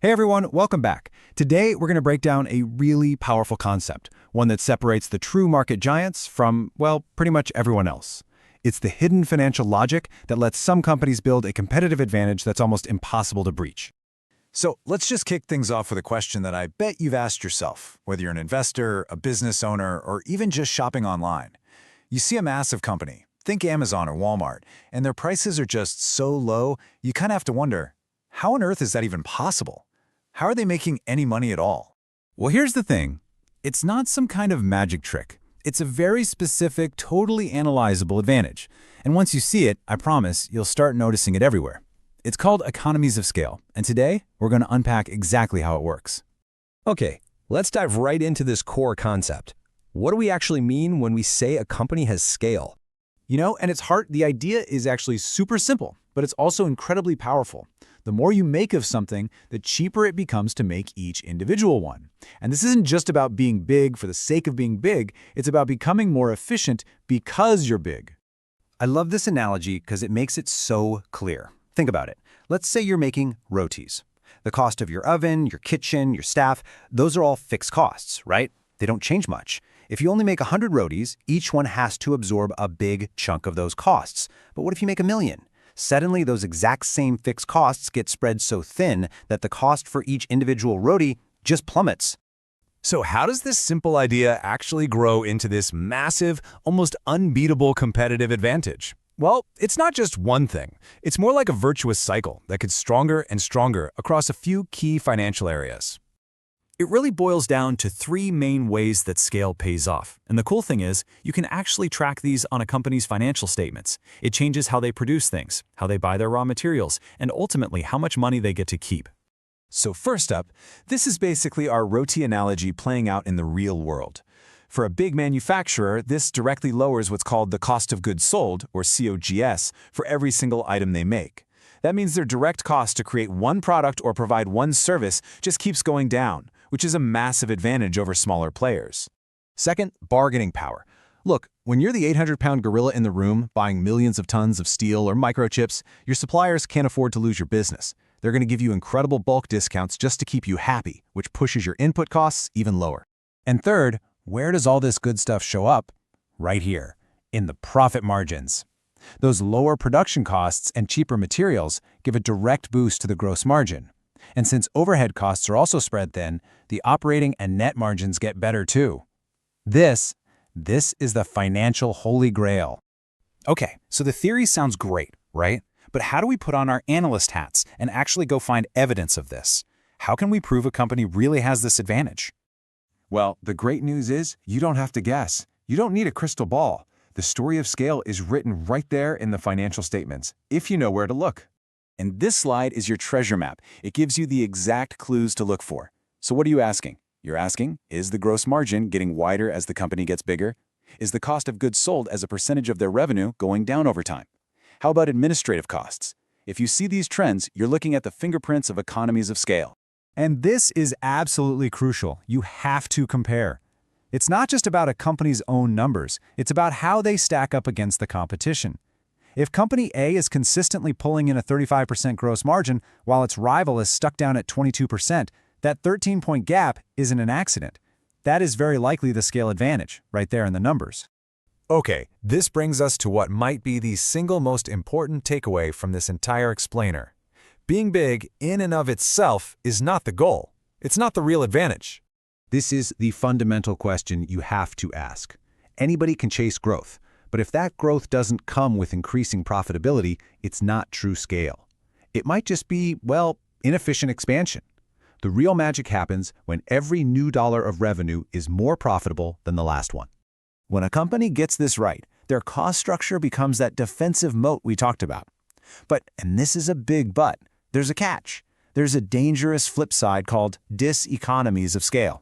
Hey everyone, welcome back. Today we're going to break down a really powerful concept, one that separates the true market giants from, well, pretty much everyone else. It's the hidden financial logic that lets some companies build a competitive advantage that's almost impossible to breach. So let's just kick things off with a question that I bet you've asked yourself, whether you're an investor, a business owner, or even just shopping online. You see a massive company, think Amazon or Walmart, and their prices are just so low, you kind of have to wonder, how on earth is that even possible? How are they making any money at all? Well, here's the thing. It's not some kind of magic trick. It's a very specific, totally analyzable advantage. And once you see it, I promise, you'll start noticing it everywhere. It's called Economies of Scale, and today we're going to unpack exactly how it works. Okay, let's dive right into this core concept. What do we actually mean when we say a company has scale? And its heart, the idea is actually super simple, but it's also incredibly powerful. The more you make of something, the cheaper it becomes to make each individual one. And this isn't just about being big for the sake of being big, it's about becoming more efficient because you're big. I love this analogy because it makes it so clear. Think about it. Let's say you're making rotis. The cost of your oven, your kitchen, your staff, those are all fixed costs, right? They don't change much. If you only make 100 rotis, each one has to absorb a big chunk of those costs. But what if you make 1,000,000? Suddenly, those exact same fixed costs get spread so thin that the cost for each individual roti just plummets. So how does this simple idea actually grow into this massive, almost unbeatable competitive advantage? Well, it's not just one thing. It's more like a virtuous cycle that gets stronger and stronger across a few key financial areas. It really boils down to three main ways that scale pays off. And the cool thing is, you can actually track these on a company's financial statements. It changes how they produce things, how they buy their raw materials, and ultimately how much money they get to keep. So first up, this is basically our roti analogy playing out in the real world. For a big manufacturer, this directly lowers what's called the cost of goods sold, or COGS, for every single item they make. That means their direct cost to create one product or provide one service just keeps going down, which is a massive advantage over smaller players. Second, bargaining power. Look, when you're the 800-pound gorilla in the room buying millions of tons of steel or microchips, your suppliers can't afford to lose your business. They're going to give you incredible bulk discounts just to keep you happy, which pushes your input costs even lower. And third, where does all this good stuff show up? Right here, in the profit margins. Those lower production costs and cheaper materials give a direct boost to the gross margin. And since overhead costs are also spread thin, the operating and net margins get better too. This is the financial holy grail. Okay, so the theory sounds great, right? But how do we put on our analyst hats and actually go find evidence of this? How can we prove a company really has this advantage? Well, the great news is you don't have to guess. You don't need a crystal ball. The story of scale is written right there in the financial statements, if you know where to look. And this slide is your treasure map. It gives you the exact clues to look for. So what are you asking? You're asking, is the gross margin getting wider as the company gets bigger? Is the cost of goods sold as a percentage of their revenue going down over time? How about administrative costs? If you see these trends, you're looking at the fingerprints of economies of scale. And this is absolutely crucial. You have to compare. It's not just about a company's own numbers. It's about how they stack up against the competition. If company A is consistently pulling in a 35% gross margin while its rival is stuck down at 22%, that 13-point gap isn't an accident. That is very likely the scale advantage, right there in the numbers. Okay, this brings us to what might be the single most important takeaway from this entire explainer. Being big in and of itself is not the goal. It's not the real advantage. This is the fundamental question you have to ask. Anybody can chase growth, but if that growth doesn't come with increasing profitability, it's not true scale. It might just be, well, inefficient expansion. The real magic happens when every new dollar of revenue is more profitable than the last one. When a company gets this right, their cost structure becomes that defensive moat we talked about. But, and this is a big but, there's a catch. There's a dangerous flip side called diseconomies of scale.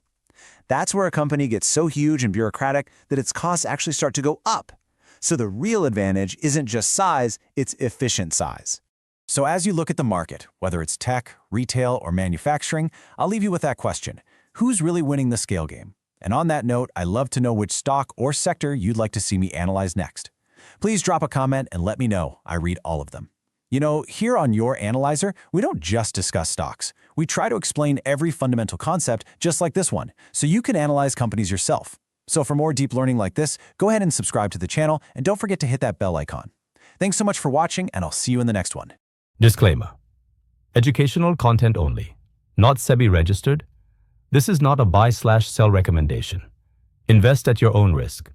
That's where a company gets so huge and bureaucratic that its costs actually start to go up. So the real advantage isn't just size, it's efficient size. So as you look at the market, whether it's tech, retail, or manufacturing, I'll leave you with that question. Who's really winning the scale game? And on that note, I'd love to know which stock or sector you'd like to see me analyze next. Please drop a comment and let me know. I read all of them. You know, here on your analyzer, we don't just discuss stocks. We try to explain every fundamental concept just like this one, so you can analyze companies yourself. So for more deep learning like this, go ahead and subscribe to the channel and don't forget to hit that bell icon. Thanks so much for watching, and I'll see you in the next one. Disclaimer. Educational content only. Not SEBI registered. This is not a buy/sell recommendation. Invest at your own risk.